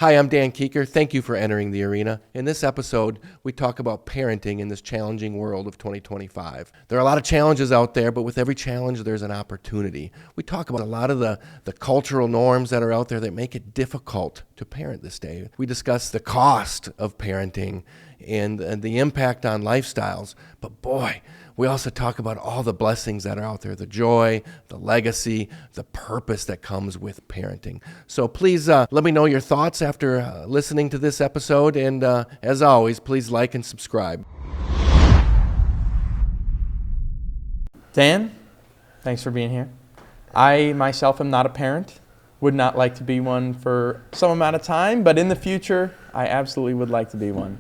Hi, I'm Dan Kuecker. Thank you for entering the arena. In this episode, we talk about parenting in this challenging world of 2025. There are a lot of challenges out there, but with every challenge, there's an opportunity. We talk about a lot of the cultural norms that are out there that make it difficult to parent this day. We discuss the cost of parenting and the impact on lifestyles. But boy, we also talk about all the blessings that are out there, the joy, the legacy, the purpose that comes with parenting. So please let me know your thoughts after listening to this episode. And as always, please like and subscribe. Dan, thanks for being here. I myself am not a parent, would not like to be one for some amount of time, but in the future, I absolutely would like to be one.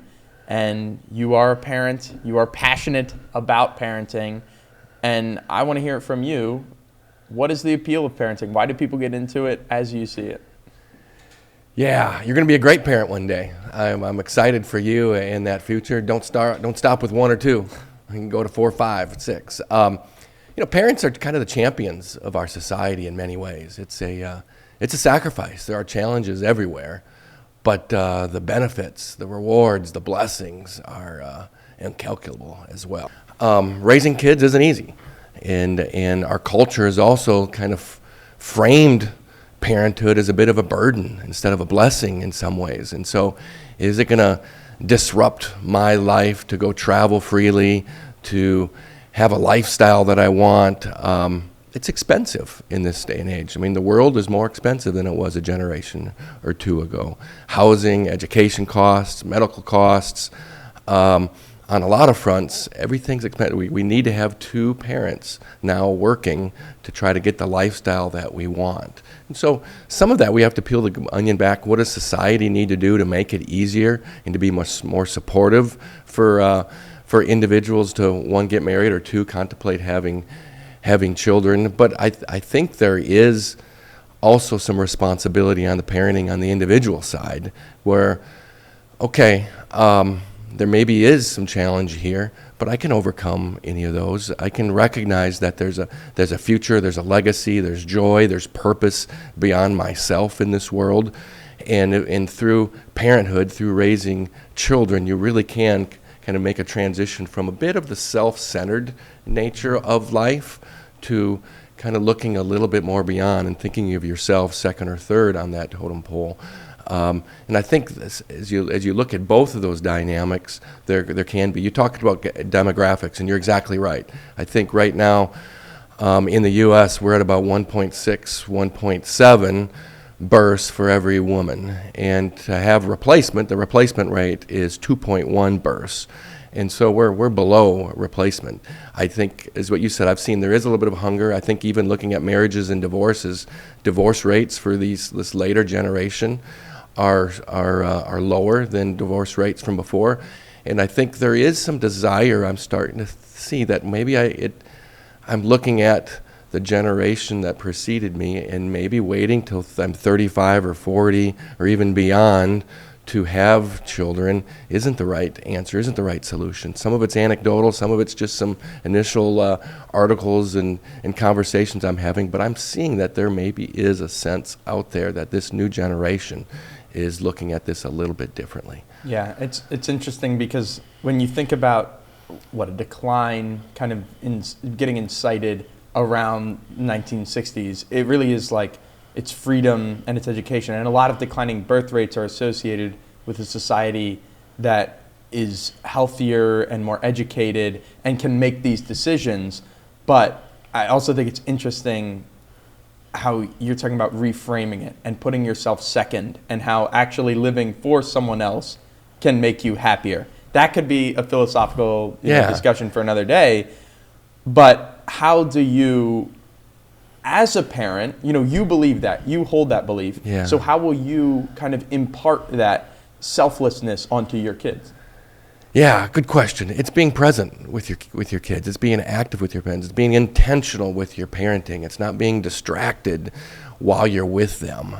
And you are a parent, you are passionate about parenting, and I want to hear it from you. What is the appeal of parenting? Why do people get into it as you see it? Yeah, you're going to be a great parent one day. I'm excited for you in that future. Don't stop with one or two. You can go to 4, 5, 6. Parents are kind of the champions of our society in many ways. It's a sacrifice. There are challenges everywhere. But the benefits, the rewards, the blessings are incalculable as well. Raising kids isn't easy. And our culture has also kind of framed parenthood as a bit of a burden instead of a blessing in some ways. And so is it going to disrupt my life to go travel freely, to have a lifestyle that I want? It's expensive in this day and age. I mean, the world is more expensive than it was a generation or two ago. Housing, education costs, medical costs, on a lot of fronts, everything's expensive. We need to have two parents now working to try to get the lifestyle that we want. And so some of that we have to peel the onion back. What does society need to do to make it easier and to be much more supportive for individuals to, one, get married, or two, contemplate having children? But I think there is also some responsibility on the parenting on the individual side where, okay, there maybe is some challenge here, but I can overcome any of those. I can recognize that there's a future, there's a legacy, there's joy, there's purpose beyond myself in this world. And through parenthood, through raising children, you really can kind of make a transition from a bit of the self-centered nature of life to kind of looking a little bit more beyond and thinking of yourself second or third on that totem pole. And I think as you look at both of those dynamics, there can be. You talked about demographics, and you're exactly right. I think right now in the U.S. we're at about 1.6, 1.7 births for every woman, and to have replacement, the replacement rate is 2.1 births. And so we're below replacement. I think, as what you said, I've seen there is a little bit of hunger. I think even looking at marriages and divorces, divorce rates for this later generation are lower than divorce rates from before. And I think there is some desire. I'm starting to see that maybe I'm looking at the generation that preceded me and maybe waiting till I'm 35 or 40 or even beyond to have children isn't the right answer, isn't the right solution. Some of it's anecdotal, some of it's just some initial articles and conversations I'm having, but I'm seeing that there maybe is a sense out there that this new generation is looking at this a little bit differently. Yeah, it's interesting because when you think about a decline kind of getting incited around 1960s, it really is like it's freedom and it's education. And a lot of declining birth rates are associated with a society that is healthier and more educated and can make these decisions. But I also think it's interesting how you're talking about reframing it and putting yourself second, and how actually living for someone else can make you happier. That could be a philosophical discussion for another day. But how do you, as a parent, you believe that, you hold that belief. Yeah. So how will you kind of impart that selflessness onto your kids? Yeah, good question. It's being present with your kids. It's being active with your parents. It's being intentional with your parenting. It's not being distracted while you're with them.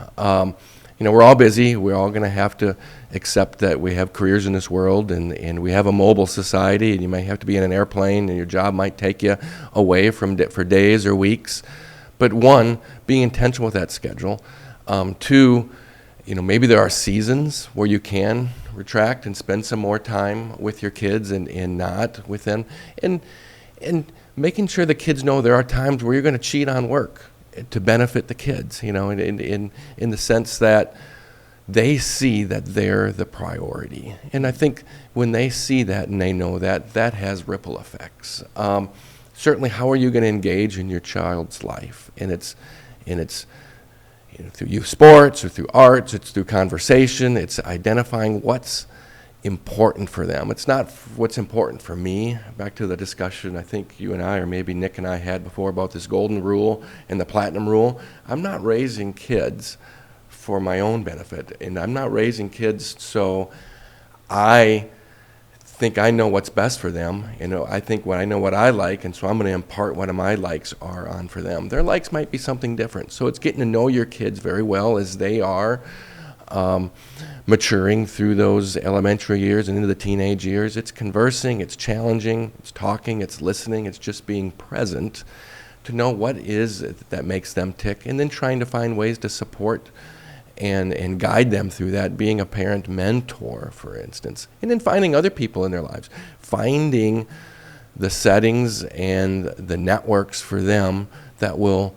We're all busy. We're all going to have to accept that we have careers in this world, and we have a mobile society, and you may have to be in an airplane, and your job might take you away for days or weeks. But one, being intentional with that schedule. Two, maybe there are seasons where you can retract and spend some more time with your kids and not with them. And making sure the kids know there are times where you're going to cheat on work to benefit the kids, in the sense that they see that they're the priority. And I think when they see that and they know that, that has ripple effects. Certainly, how are you going to engage in your child's life? And it's through youth sports or through arts, it's through conversation, it's identifying what's important for them. It's not what's important for me. Back to the discussion I think you and I, or maybe Nick and I had before about this golden rule and the platinum rule. I'm not raising kids for my own benefit, and I'm not raising kids so I think I know what's best for them. I think I know what I like, and so I'm going to impart what my likes are on for them. Their likes might be something different. So it's getting to know your kids very well as they are maturing through those elementary years and into the teenage years. It's conversing, it's challenging, it's talking, it's listening, it's just being present to know what is it that makes them tick, and then trying to find ways to support and guide them through that, being a parent mentor, for instance, and then finding other people in their lives, finding the settings and the networks for them that will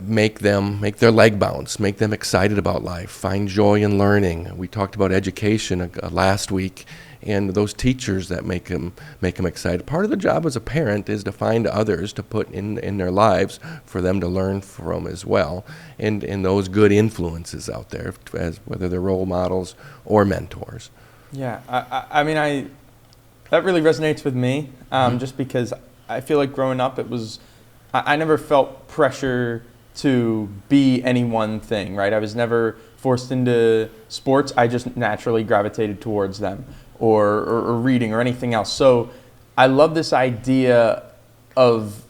make their leg bounce, make them excited about life, find joy in learning. We talked about education last week, and those teachers that make them excited. Part of the job as a parent is to find others to put in their lives for them to learn from as well, and those good influences out there, as whether they're role models or mentors. Yeah, I mean, that really resonates with me, just because I feel like growing up, I never felt pressure to be any one thing, right? I was never forced into sports. I just naturally gravitated towards them, or reading or anything else. So I love this idea of,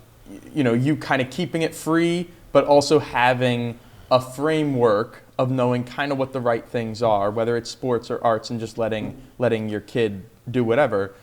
you kind of keeping it free, but also having a framework of knowing kind of what the right things are, whether it's sports or arts, and just letting your kid do whatever.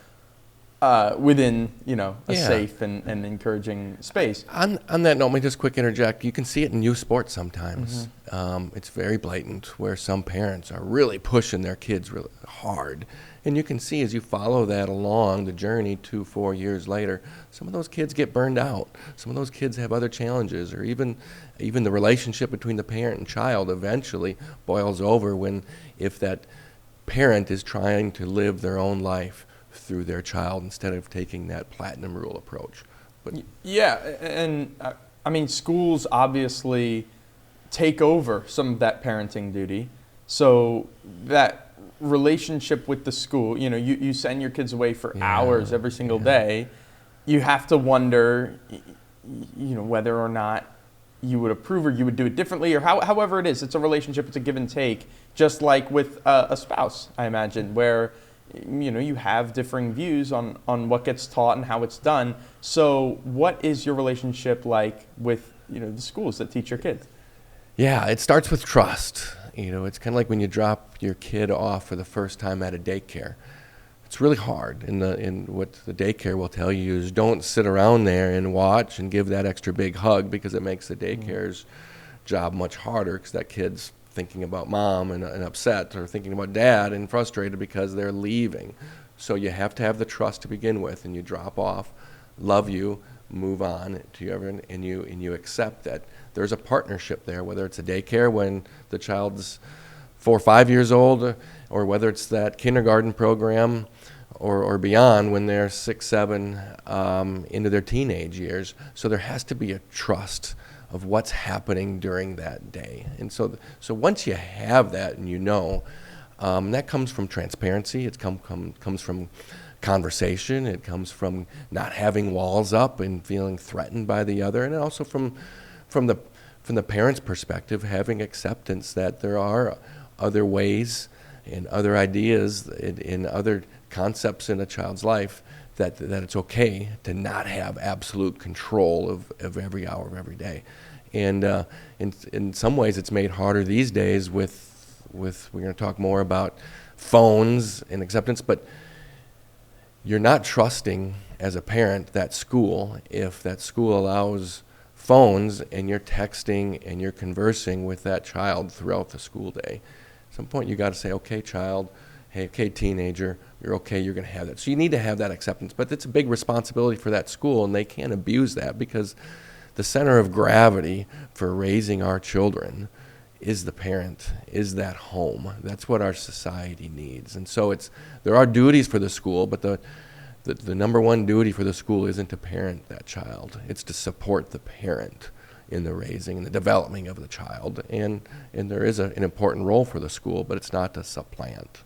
Within a safe and encouraging space. On that note, let me just quick interject. You can see it in youth sports sometimes. Mm-hmm. It's very blatant where some parents are really pushing their kids really hard. And you can see as you follow that along the journey 2-4 years later, some of those kids get burned out. Some of those kids have other challenges, or even the relationship between the parent and child eventually boils over if that parent is trying to live their own life through their child instead of taking that platinum rule approach. But yeah, and I mean, schools obviously take over some of that parenting duty. So that relationship with the school, you send your kids away for hours every single day. You have to wonder, whether or not you would approve or you would do it differently, or however it is. It's a relationship, it's a give and take, just like with a spouse, I imagine, where you have differing views on what gets taught and how it's done. So what is your relationship like with the schools that teach your kids? Yeah, it starts with trust. It's kind of like when you drop your kid off for the first time at a daycare. It's really hard. And what the daycare will tell you is don't sit around there and watch and give that extra big hug, because it makes the daycare's job much harder, because that kid's thinking about mom and upset, or thinking about dad and frustrated because they're leaving. So you have to have the trust to begin with, and you drop off, love you, move on to you, and you accept that there's a partnership there, whether it's a daycare when the child's 4 or 5 years old, or whether it's that kindergarten program or beyond when they're 6, 7 into their teenage years. So there has to be a trust of what's happening during that day. And so once you have that, and that comes from transparency. It comes from conversation. It comes from not having walls up and feeling threatened by the other, and also from the parent's perspective, having acceptance that there are other ways and other ideas and other concepts in a child's life that it's okay to not have absolute control of every hour of every day. And in some ways it's made harder these days with we're going to talk more about phones and acceptance, but you're not trusting as a parent that school, if that school allows phones and you're texting and you're conversing with that child throughout the school day. At some point you got to say, okay, child, hey, okay, teenager, you're okay, you're going to have that. So you need to have that acceptance, but it's a big responsibility for that school, and they can't abuse that, because the center of gravity for raising our children is the parent, is that home. That's what our society needs. And so there are duties for the school, but the number one duty for the school isn't to parent that child. It's to support the parent in the raising and the developing of the child. And there is an important role for the school, but it's not to supplant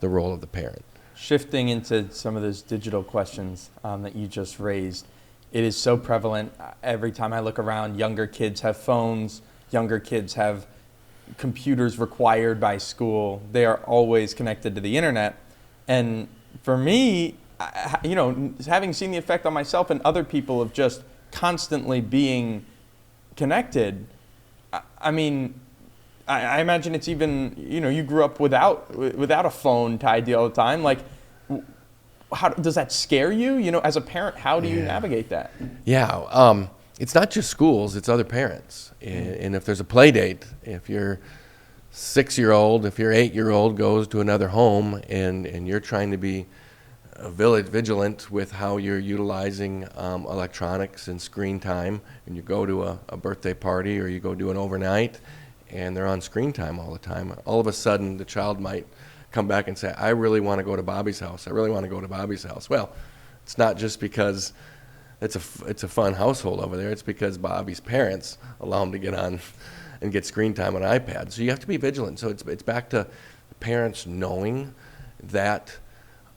the role of the parent. Shifting into some of those digital questions that you just raised, it is so prevalent. Every time I look around, younger kids have phones, younger kids have computers required by school. They are always connected to the internet. And for me, having seen the effect on myself and other people of just constantly being connected, I imagine it's even, you grew up without a phone tied to you all the time. Like, how does that scare you? As a parent, how do you navigate that? Yeah, it's not just schools, it's other parents. And if there's a play date, if your 6-year-old, if your 8-year-old goes to another home and you're trying to be vigilant with how you're utilizing electronics and screen time, and you go to a birthday party or you go do an overnight and they're on screen time all the time, all of a sudden the child might come back and say, I really want to go to Bobby's house. I really want to go to Bobby's house. Well, it's not just because it's a fun household over there. It's because Bobby's parents allow him to get on and get screen time on iPad. So you have to be vigilant. So it's back to parents knowing that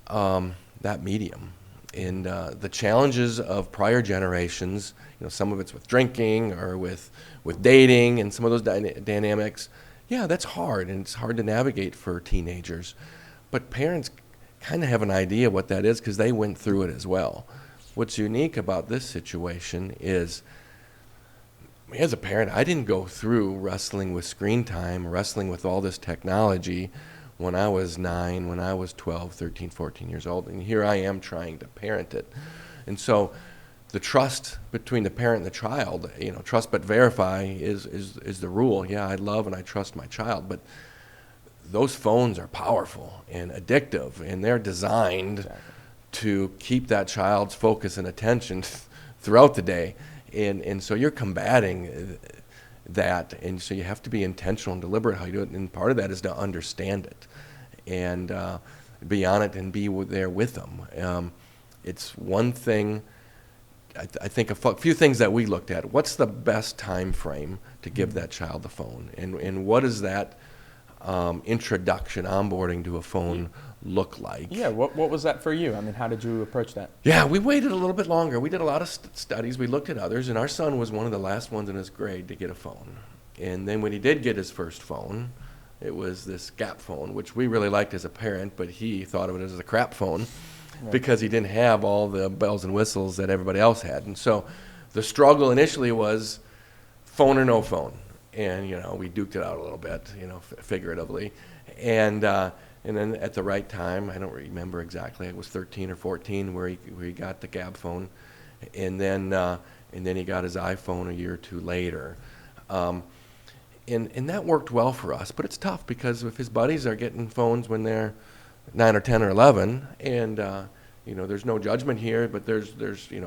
that medium and the challenges of prior generations. Some of it's with drinking or with dating and some of those dynamics. Yeah, that's hard, and it's hard to navigate for teenagers. But parents kind of have an idea what that is because they went through it as well. What's unique about this situation is, as a parent, I didn't go through wrestling with screen time, wrestling with all this technology when I was 9, when I was 12, 13, 14 years old. And here I am trying to parent it. And so the trust between the parent and the child, trust but verify is the rule. Yeah, I love and I trust my child, but those phones are powerful and addictive, and they're designed to keep that child's focus and attention throughout the day. And so you're combating that, and so you have to be intentional and deliberate how you do it, and part of that is to understand it and be on it and be there with them. It's one thing, I think a few things that we looked at. What's the best time frame to give that child the phone, and what is that introduction, onboarding to a phone look like? Yeah, what was that for you? How did you approach that? Yeah, we waited a little bit longer. We did a lot of studies. We looked at others, and our son was one of the last ones in his grade to get a phone. And then when he did get his first phone, it was this Gap phone, which we really liked as a parent, but he thought of it as a crap phone because he didn't have all the bells and whistles that everybody else had. And so the struggle initially was phone or no phone. And, we duked it out a little bit, figuratively. And then at the right time, I don't remember exactly, it was 13 or 14 where he got the Gab phone. And then he got his iPhone a year or two later. And that worked well for us, but it's tough because if his buddies are getting phones when they're 9 or 10 or 11, and there's no judgment here, but there's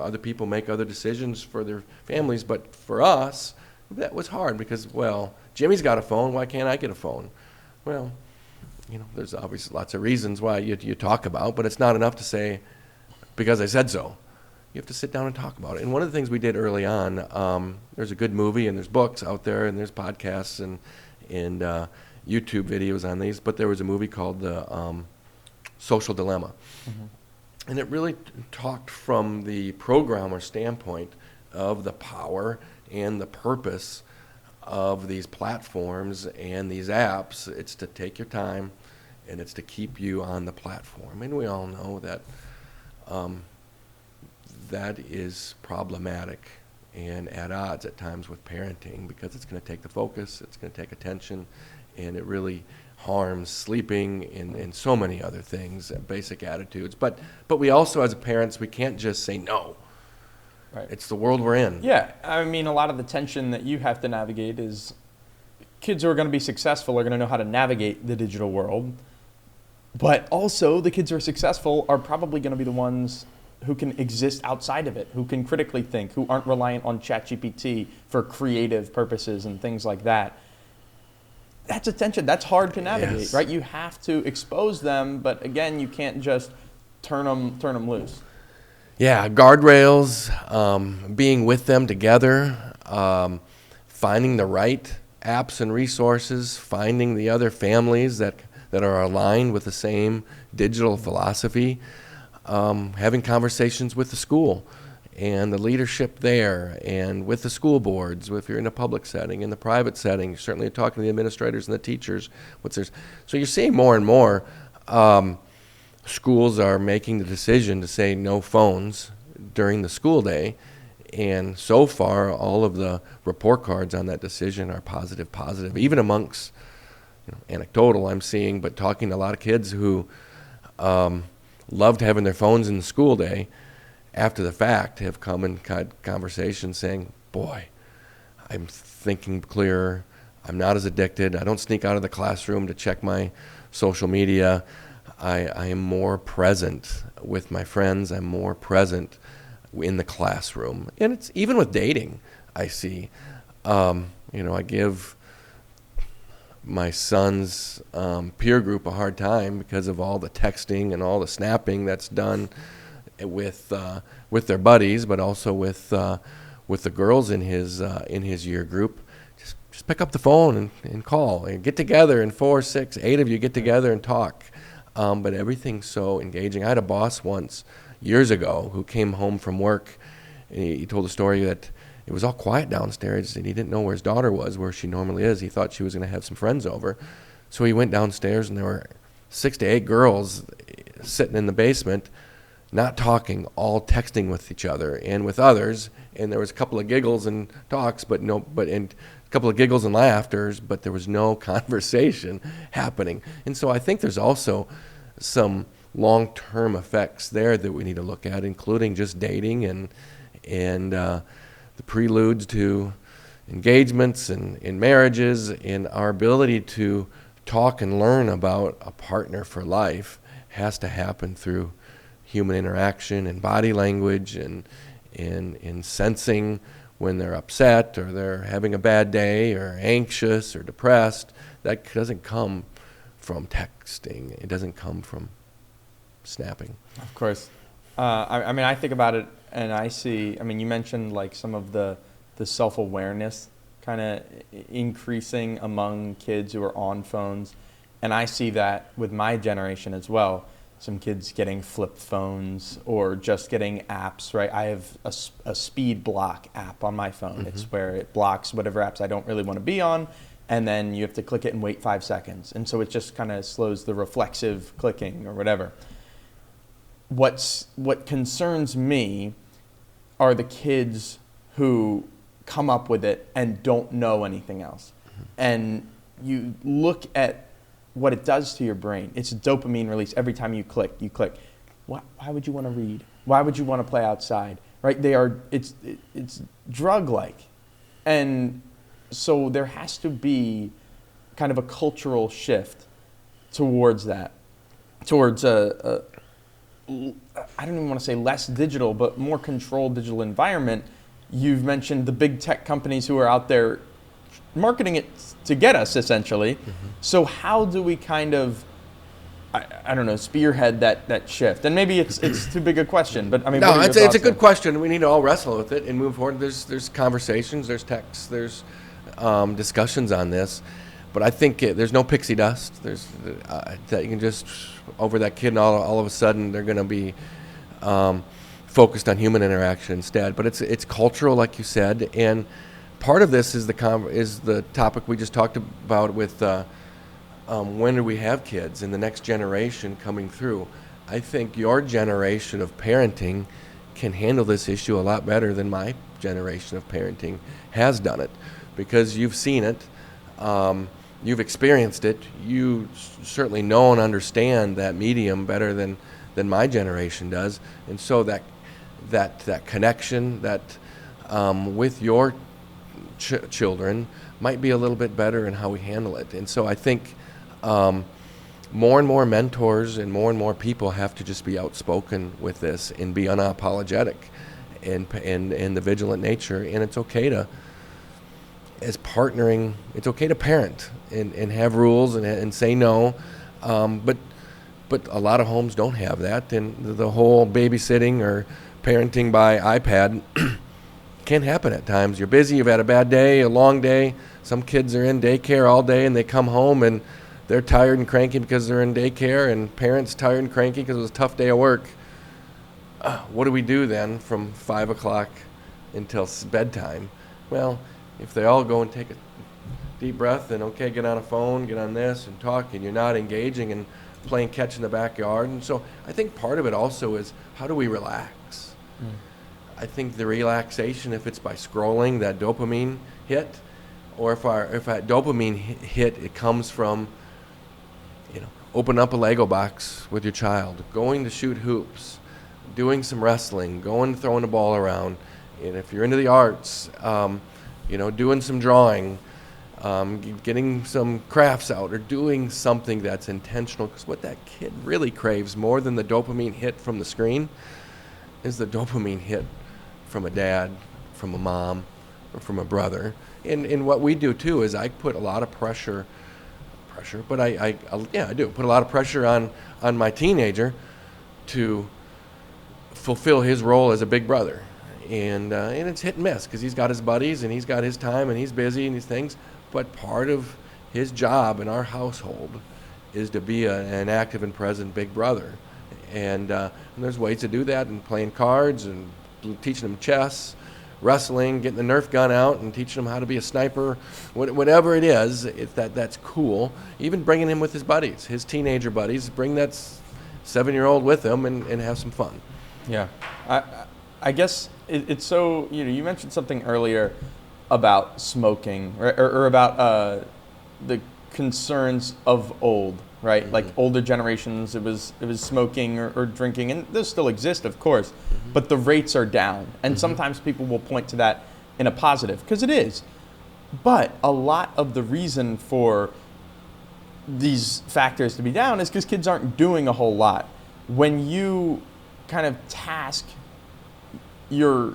other people make other decisions for their families, but for us, that was hard because, well, Jimmy's got a phone, why can't I get a phone? Well, there's obviously lots of reasons why you talk about, but it's not enough to say, because I said so. You have to sit down and talk about it. And one of the things we did early on, there's a good movie and there's books out there and there's podcasts and YouTube videos on these, but there was a movie called The Social Dilemma. Mm-hmm. And it really talked from the programmer standpoint of the power and the purpose of these platforms and these apps. It's to take your time and it's to keep you on the platform. And we all know that that is problematic and at odds at times with parenting because it's going to take the focus, it's going to take attention, and it really harms sleeping and so many other things, basic attitudes. But we also, as parents, we can't just say no. Right. It's the world we're in. Yeah, I mean, a lot of the tension that you have to navigate is kids who are going to be successful are going to know how to navigate the digital world, but also the kids who are successful are probably going to be the ones who can exist outside of it, who can critically think, who aren't reliant on ChatGPT for creative purposes and things like that. That's a tension. That's hard to navigate, Yes. right? You have to expose them, but again, you can't just turn them loose. Yeah, guardrails, being with them together, finding the right apps and resources, finding the other families that are aligned with the same digital philosophy, having conversations with the school and the leadership there and with the school boards, if you're in a public setting, in the private setting, certainly talking to the administrators and the teachers. So you're seeing more and more schools are making the decision to say no phones during the school day, and so far all of the report cards on that decision are positive, even amongst anecdotal I'm seeing, but talking to a lot of kids who loved having their phones in the school day, after the fact have come and had conversations saying, boy, I'm thinking clearer, I'm not as addicted, I don't sneak out of the classroom to check my social media, I am more present with my friends. I'm more present in the classroom. And it's even with dating, I see. I give my son's peer group a hard time because of all the texting and all the snapping that's done with their buddies, but also with the girls in his year group. Just pick up the phone and call and get together, and 4, 6, 8 of you get together and talk. But everything's so engaging. I had a boss once, years ago, who came home from work, and he told a story that it was all quiet downstairs, and he didn't know where his daughter was, where she normally is. He thought she was going to have some friends over. So he went downstairs, and there were 6 to 8 girls sitting in the basement, not talking, all texting with each other and with others. And there was a couple of giggles and talks, and a couple of giggles and laughters, but there was no conversation happening. And so I think there's also some long-term effects there that we need to look at, including just dating and the preludes to engagements and in marriages, and our ability to talk and learn about a partner for life has to happen through human interaction and body language and sensing when they're upset or they're having a bad day or anxious or depressed. That doesn't come from texting. It doesn't come from snapping. Of course. I mean, I think about it and I see, I mean, you mentioned like some of the self-awareness kind of increasing among kids who are on phones. And I see that with my generation as well. Some kids getting flip phones or just getting apps, right? I have a speed block app on my phone. Mm-hmm. It's where it blocks whatever apps I don't really want to be on, and then you have to click it and wait 5 seconds. And so it just kind of slows the reflexive clicking or whatever. What concerns me are the kids who come up with it and don't know anything else. Mm-hmm. And you look at what it does to your brain. It's a dopamine release every time you click. Why would you want to read? Why would you want to play outside? Right? It's drug-like. And so there has to be kind of a cultural shift towards that, towards I don't even want to say less digital, but more controlled digital environment. You've mentioned the big tech companies who are out there marketing it to get us, essentially. Mm-hmm. So how do we kind of, I don't know, spearhead that shift? And maybe it's too big a question, but I mean, no, it's a good question. We need to all wrestle with it and move forward. There's conversations, there's texts, there's discussions on this, but I think there's no pixie dust. There's that you can just over that kid, and all of a sudden they're going to be focused on human interaction instead. But it's cultural, like you said, and part of this is the topic we just talked about with when do we have kids and the next generation coming through. I think your generation of parenting can handle this issue a lot better than my generation of parenting has done it, because you've seen it, you've experienced it, you certainly know and understand that medium better than my generation does, and so that connection that with your children might be a little bit better in how we handle it. And so I think more and more mentors and more people have to just be outspoken with this and be unapologetic and the vigilant nature. And it's okay to, as partnering, it's okay to parent and have rules and say no. But a lot of homes don't have that, and the whole babysitting or parenting by iPad can happen at times. You're busy, you've had a bad day, a long day. Some kids are in daycare all day and they come home and they're tired and cranky because they're in daycare, and parents tired and cranky because it was a tough day of work. What do we do then from 5 o'clock until bedtime? Well, if they all go and take a deep breath and, okay, get on a phone, get on this and talk, and you're not engaging and playing catch in the backyard. And so I think part of it also is, how do we relax? I think the relaxation, if it's by scrolling, that dopamine hit, or if that dopamine hit, it comes from, open up a Lego box with your child, going to shoot hoops, doing some wrestling, going throwing the ball around, and if you're into the arts, doing some drawing, getting some crafts out, or doing something that's intentional. Because what that kid really craves more than the dopamine hit from the screen is the dopamine hit from a dad, from a mom, or from a brother. And what we do too is I put a lot of pressure, but I do put a lot of pressure on my teenager to fulfill his role as a big brother. And it's hit and miss because he's got his buddies and he's got his time and he's busy and these things. But part of his job in our household is to be an active and present big brother. And there's ways to do that, and playing cards and teaching them chess, wrestling, getting the Nerf gun out and teaching them how to be a sniper, whatever it is, that's cool. Even bringing him with his buddies, his teenager buddies, bring that 7-year-old with him and have some fun. Yeah. I guess it's so, you mentioned something earlier about smoking or about the concerns of old, right? Mm-hmm. Like older generations, it was smoking or drinking, and those still exist, of course, mm-hmm. but the rates are down. And mm-hmm. sometimes people will point to that in a positive, because it is. But a lot of the reason for these factors to be down is because kids aren't doing a whole lot. When you kind of task your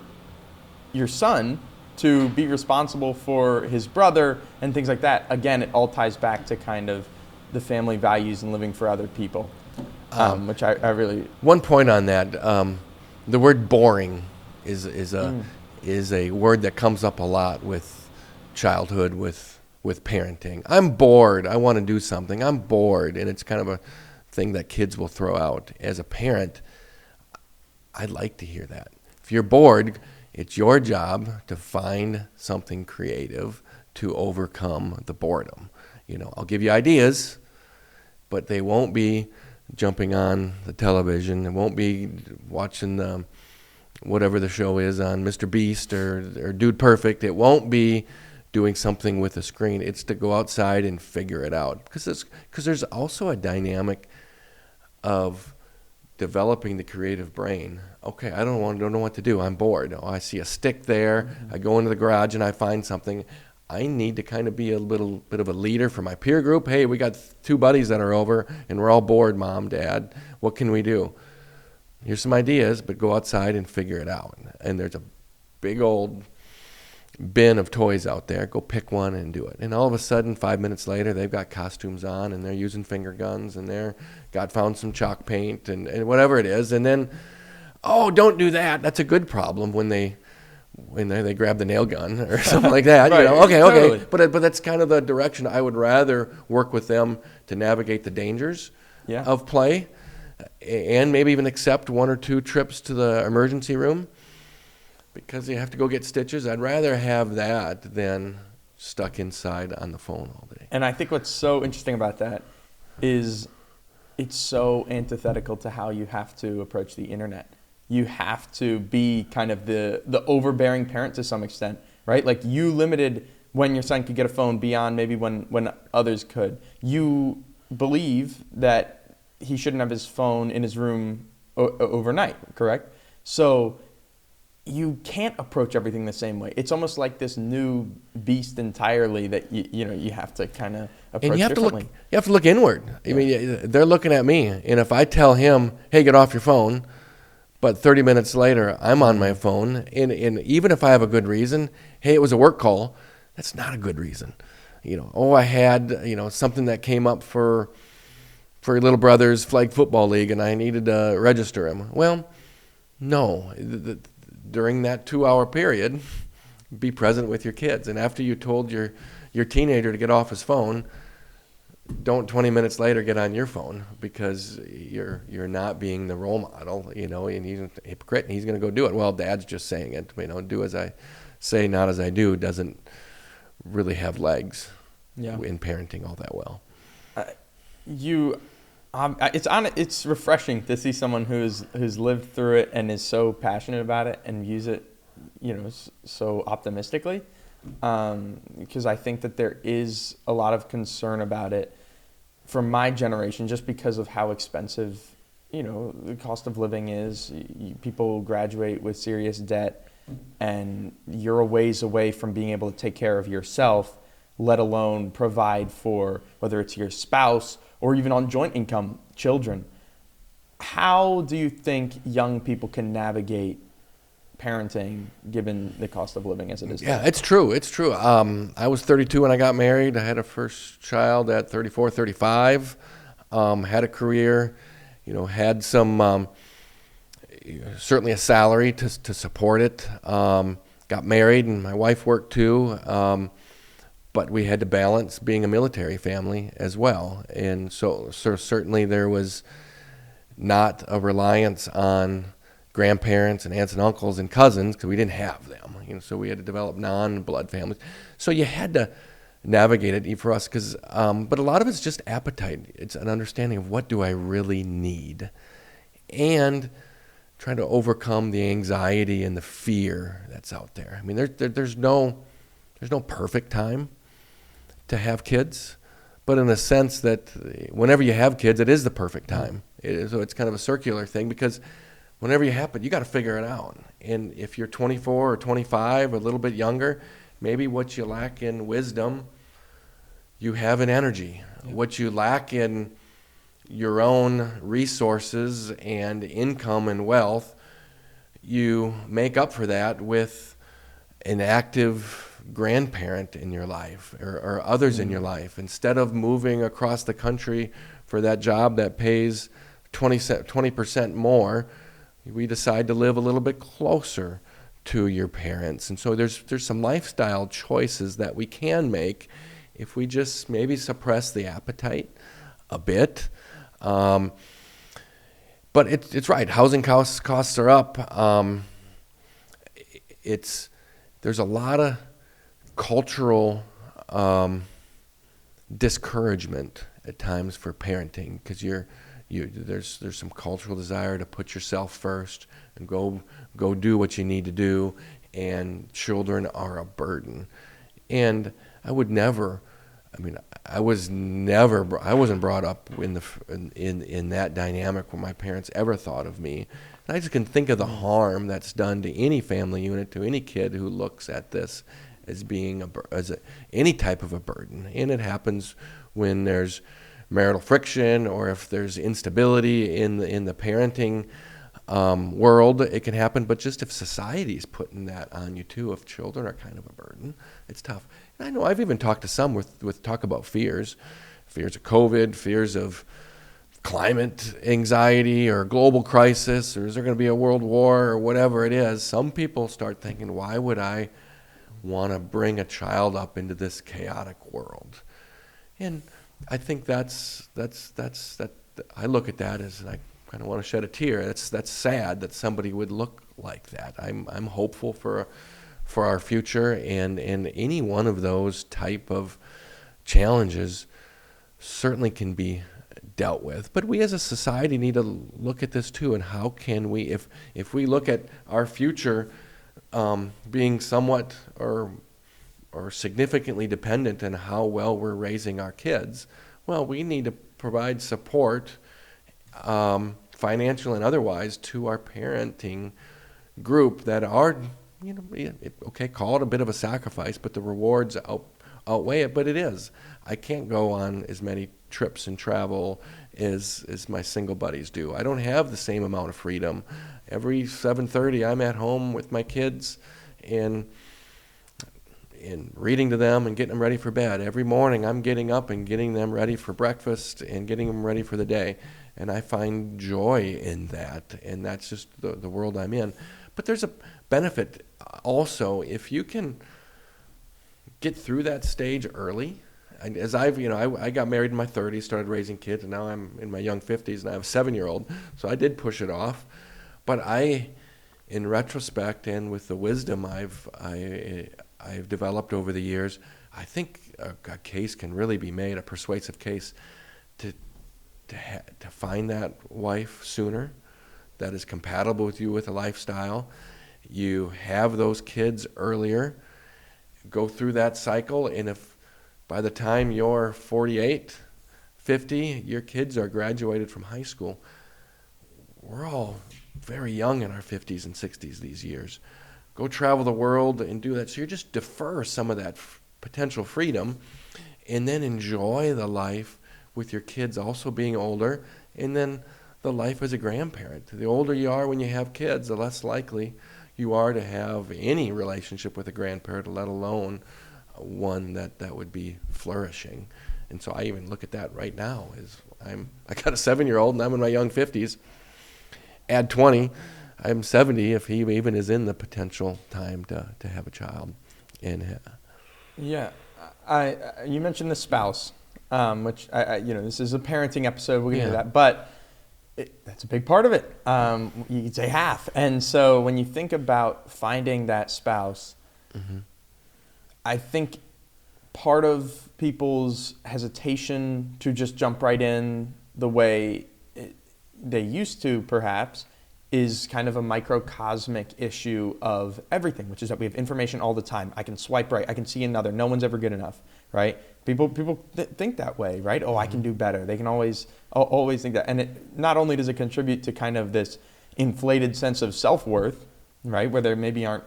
son to be responsible for his brother and things like that, again, it all ties back to kind of the family values and living for other people, which I really... One point on that, the word boring is a word that comes up a lot with childhood, with parenting. I'm bored. I want to do something. I'm bored. And it's kind of a thing that kids will throw out. As a parent, I'd like to hear that. If you're bored, it's your job to find something creative to overcome the boredom. I'll give you ideas, but they won't be jumping on the television. It won't be watching whatever the show is on Mr. Beast or Dude Perfect. It won't be doing something with a screen. It's to go outside and figure it out. Because there's also a dynamic of developing the creative brain. Okay, I don't know what to do. I'm bored. Oh, I see a stick there. Mm-hmm. I go into the garage and I find something. I need to kind of be a little bit of a leader for my peer group. Hey, we got 2 buddies that are over and we're all bored, Mom, Dad. What can we do? Here's some ideas, but go outside and figure it out. And there's a big old bin of toys out there. Go pick one and do it. And all of a sudden, 5 minutes later, they've got costumes on and they're using finger guns and found some chalk paint and whatever it is. And then, oh, don't do that. That's a good problem when they grab the nail gun or something like that. Right. Okay. Totally. But that's kind of the direction I would rather work with them to navigate the dangers of play, and maybe even accept 1 or 2 trips to the emergency room because you have to go get stitches. I'd rather have that than stuck inside on the phone all day. And I think what's so interesting about that is it's so antithetical to how you have to approach the internet. You have to be kind of the overbearing parent to some extent, right? Like, you limited when your son could get a phone beyond maybe when others could. You believe that he shouldn't have his phone in his room overnight, correct? So you can't approach everything the same way. It's almost like this new beast entirely that you have to kind of approach And you have differently. you have to look inward. I mean, they're looking at me, and if I tell him, "Hey, get off your phone," but 30 minutes later I'm on my phone, and even if I have a good reason, "Hey, it was a work call," that's not a good reason. I had something that came up for your little brother's flag football league, and I needed to register him. Well, no. During that 2-hour period, be present with your kids. And after you told your teenager to get off his phone, don't 20 minutes later get on your phone, because you're not being the role model, and he's a hypocrite and he's going to go do it. Well, Dad's just saying it. Do as I say, not as I do doesn't really have legs in parenting all that well. It's refreshing to see someone who's lived through it and is so passionate about it and views it, so optimistically. Because I think that there is a lot of concern about it from my generation, just because of how expensive, the cost of living is. People graduate with serious debt, and you're a ways away from being able to take care of yourself, let alone provide for, whether it's your spouse or even on joint income, children. How do you think young people can navigate parenting given the cost of living as it is? Yeah, it's true. I was 32 when I got married. I had a first child at 34, 35. Had a career, had some, certainly a salary to support it. Got married, and my wife worked too. But we had to balance being a military family as well. And so certainly there was not a reliance on grandparents and aunts and uncles and cousins, because we didn't have them. So we had to develop non-blood families. So you had to navigate it for us, but a lot of it's just appetite. It's an understanding of what do I really need, and trying to overcome the anxiety and the fear that's out there. I mean, there's no perfect time to have kids, but in a sense that whenever you have kids, it is the perfect time. So it's kind of a circular thing, because whenever you have it, you got to figure it out. And if you're 24 or 25, or a little bit younger, maybe what you lack in wisdom, you have in energy. Yeah. What you lack in your own resources and income and wealth, you make up for that with an active grandparent in your life, or others in your life. Instead of moving across the country for that job that pays 20% more, we decide to live a little bit closer to your parents. And so there's some lifestyle choices that we can make if we just maybe suppress the appetite a bit. But it's right. Housing costs are up. There's a lot of cultural discouragement at times for parenting, because there's some cultural desire to put yourself first and go do what you need to do, and children are a burden. And I wasn't brought up in that dynamic where my parents ever thought of me. And I just can think of the harm that's done to any family unit, to any kid who looks at this as being any type of a burden. And it happens when there's marital friction, or if there's instability in the parenting world, it can happen. But just if society's putting that on you too, if children are kind of a burden, it's tough. And I know I've even talked to some with talk about fears of COVID, fears of climate anxiety or global crisis, or is there going to be a world war, or whatever it is. Some people start thinking, why would I want to bring a child up into this chaotic world? And I think that's I look at that as, I kind of want to shed a tear. That's sad that somebody would look like that. I'm hopeful for our future, and any one of those type of challenges certainly can be dealt with. But we as a society need to look at this too, and how can we, if we look at our future being somewhat or significantly dependent on how well we're raising our kids, well, we need to provide support, financial and otherwise, to our parenting group that are, okay, call it a bit of a sacrifice, but the rewards outweigh it. But it is. I can't go on as many trips and travel as my single buddies do. I don't have the same amount of freedom. Every 7:30, I'm at home with my kids and reading to them and getting them ready for bed. Every morning, I'm getting up and getting them ready for breakfast and getting them ready for the day. And I find joy in that, and that's just the world I'm in. But there's a benefit also if you can get through that stage early. As I got married in my 30s, started raising kids, and now I'm in my young 50s, and I have a 7-year-old. So I did push it off. But in retrospect, and with the wisdom I've developed over the years, I think a case can really be made, a persuasive case, to find that wife sooner that is compatible with you with a lifestyle. You have those kids earlier, go through that cycle, and if by the time you're 48, 50, your kids are graduated from high school, we're all very young in our 50s and 60s these years. Go travel the world and do that. So you just defer some of that potential freedom and then enjoy the life with your kids also being older, and then the life as a grandparent. The older you are when you have kids, the less likely you are to have any relationship with a grandparent, let alone one that would be flourishing. And so I even look at that right now. I got a 7-year-old and I'm in my young 50s. Add 20, I'm 70 if he even is in the potential time to have a child. Yeah, you mentioned the spouse, which this is a parenting episode. We'll get into that, but that's a big part of it. You could say half. And so when you think about finding that spouse, mm-hmm. I think part of people's hesitation to just jump right in the way they used to, perhaps, is kind of a microcosmic issue of everything, which is that we have information all the time. I can swipe right. I can see another. No one's ever good enough, right? People think that way, right? Oh, I can do better. They can always think that. And it not only does it contribute to kind of this inflated sense of self-worth, right, where there maybe aren't,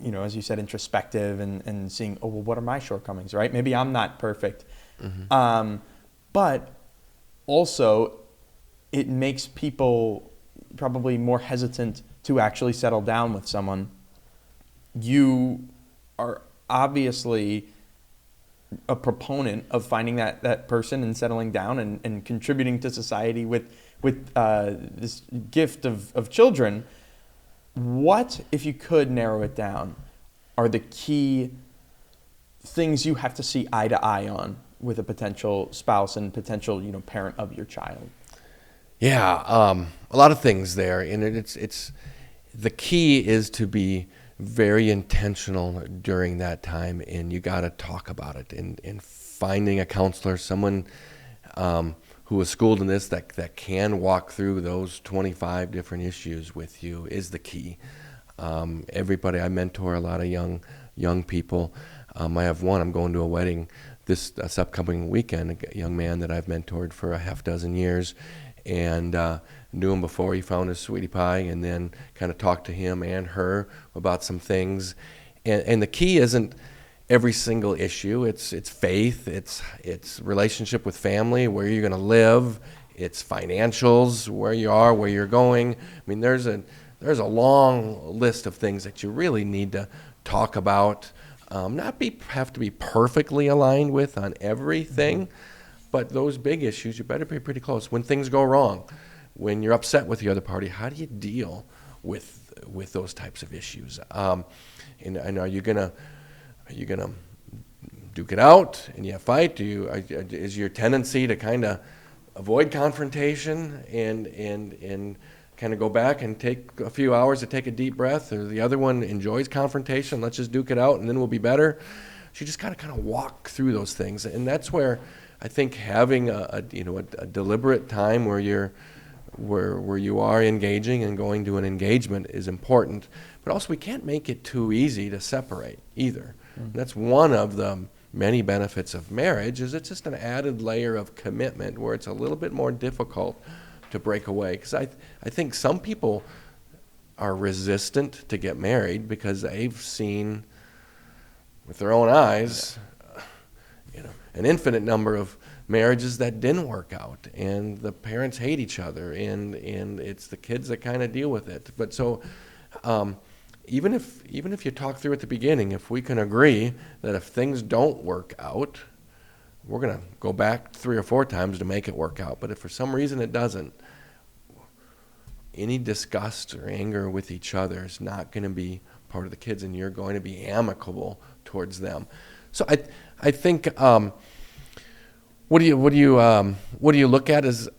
as you said, introspective and seeing, oh, well, what are my shortcomings, right? Maybe I'm not perfect. Mm-hmm. But also it makes people probably more hesitant to actually settle down with someone. You are obviously a proponent of finding that person and settling down and contributing to society with this gift of children. What, if you could narrow it down, are the key things you have to see eye to eye on with a potential spouse and potential parent of your child? Yeah, a lot of things there, and it's the key is to be very intentional during that time, and you got to talk about it. And finding a counselor, someone who was schooled in this that can walk through those 25 different issues with you is the key. Everybody, I mentor a lot of young people. I have one. I'm going to a wedding this upcoming weekend. A young man that I've mentored for a half dozen years. And knew him before he found his sweetie pie, and then kind of talked to him and her about some things. And the key isn't every single issue. It's faith, it's relationship with family, where you're going to live, it's financials, where you are, where you're going. I mean, there's a long list of things that you really need to talk about. Have to be perfectly aligned with on everything. Mm-hmm. But those big issues, you better be pretty close. When things go wrong, when you're upset with the other party, how do you deal with those types of issues? And are you gonna duke it out and you fight? Is your tendency to kind of avoid confrontation and kind of go back and take a few hours to take a deep breath, or the other one enjoys confrontation? Let's just duke it out and then we'll be better. So you just gotta kind of walk through those things, and that's where I think having a deliberate time where you are engaging and going to an engagement is important. But also, we can't make it too easy to separate either. Mm-hmm. That's one of the many benefits of marriage, is it's just an added layer of commitment where it's a little bit more difficult to break away. Because I think some people are resistant to get married because they've seen with their own eyes, an infinite number of marriages that didn't work out, and the parents hate each other, and it's the kids that kind of deal with it. But so even if you talk through at the beginning, if we can agree that if things don't work out, we're going to go back 3 or 4 times to make it work out. But if for some reason it doesn't, any disgust or anger with each other is not going to be part of the kids, and you're going to be amicable towards them. So I think what do you look at as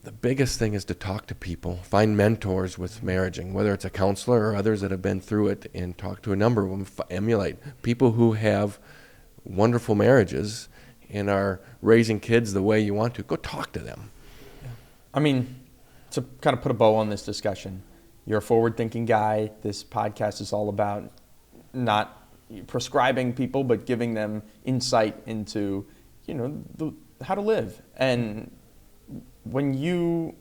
the biggest thing is to talk to people, find mentors with marriaging, whether it's a counselor or others that have been through it, and talk to a number of them, emulate people who have wonderful marriages and are raising kids the way you want to. Go talk to them. I mean, to kind of put a bow on this discussion, you're a forward-thinking guy. This podcast is all about not prescribing people, but giving them insight into, how to live. And when you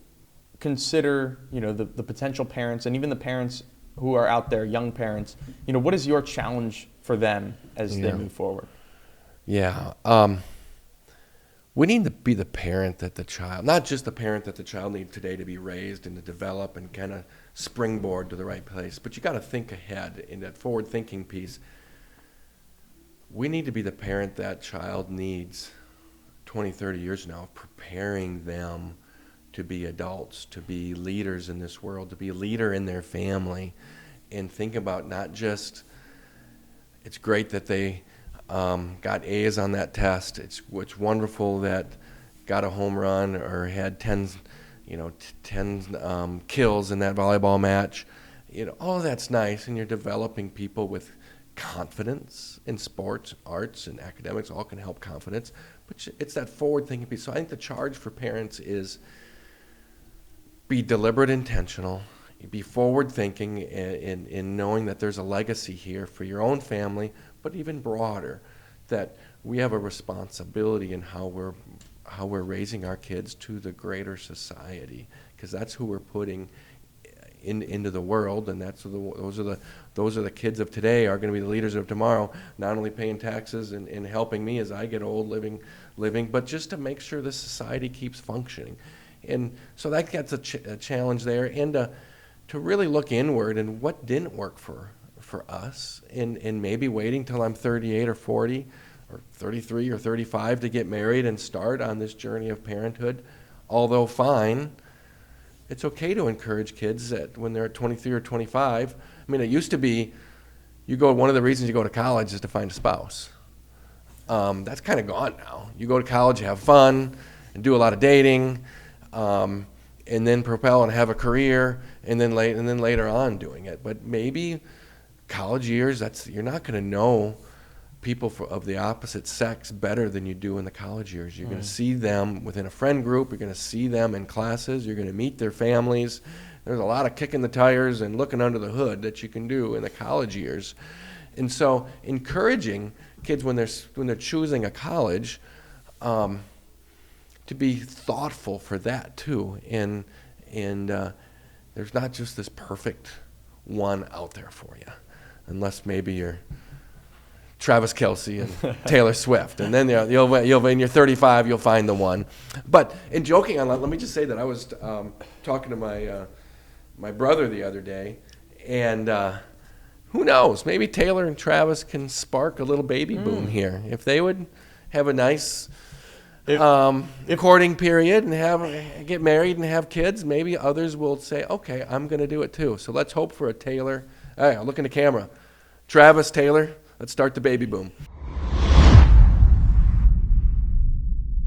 consider, the potential parents and even the parents who are out there, young parents, what is your challenge for them as they move forward? Yeah. We need to be the parent that the child, not just the parent that the child needs today to be raised and to develop and kind of springboard to the right place, but you got to think ahead in that forward thinking piece. We need to be the parent that child needs 20, 30 years now, preparing them to be adults, to be leaders in this world, to be a leader in their family, and think about not just, it's great that they got A's on that test. It's wonderful that got a home run or had 10 kills in that volleyball match. All of that's nice, and you're developing people with confidence in sports, arts, and academics. All can help confidence, but it's that forward-thinking piece. So I think the charge for parents is be deliberate, intentional, be forward-thinking in knowing that there's a legacy here for your own family, but even broader, that we have a responsibility in how we're raising our kids to the greater society, because that's who we're putting into the world, and those are the kids of today are going to be the leaders of tomorrow, not only paying taxes and helping me as I get old living, but just to make sure the society keeps functioning. And so that gets a challenge there, and to really look inward and what didn't work for us, and maybe waiting till I'm 38 or 40 or 33 or 35 to get married and start on this journey of parenthood. Although fine, it's okay to encourage kids that when they're at 23 or 25. I mean, it used to be one of the reasons you go to college is to find a spouse. That's kind of gone now. You go to college, you have fun, and do a lot of dating, and then propel and have a career, and then later on doing it. But maybe college years, you're not going to know people of the opposite sex better than you do in the college years. You're going to see them within a friend group. You're going to see them in classes. You're going to meet their families. There's a lot of kicking the tires and looking under the hood that you can do in the college years. And so encouraging kids when they're choosing a college to be thoughtful for that too. And there's not just this perfect one out there for you, unless maybe you're Travis Kelce and Taylor Swift, and then you'll when you're 35, you'll find the one. But in joking on that, let me just say that I was talking to my brother the other day, and who knows? Maybe Taylor and Travis can spark a little baby boom here if they would have a nice courting period and get married and have kids. Maybe others will say, "Okay, I'm going to do it too." So let's hope for a Taylor. Hey, I'll look in the camera. Travis, Taylor. Let's start the baby boom.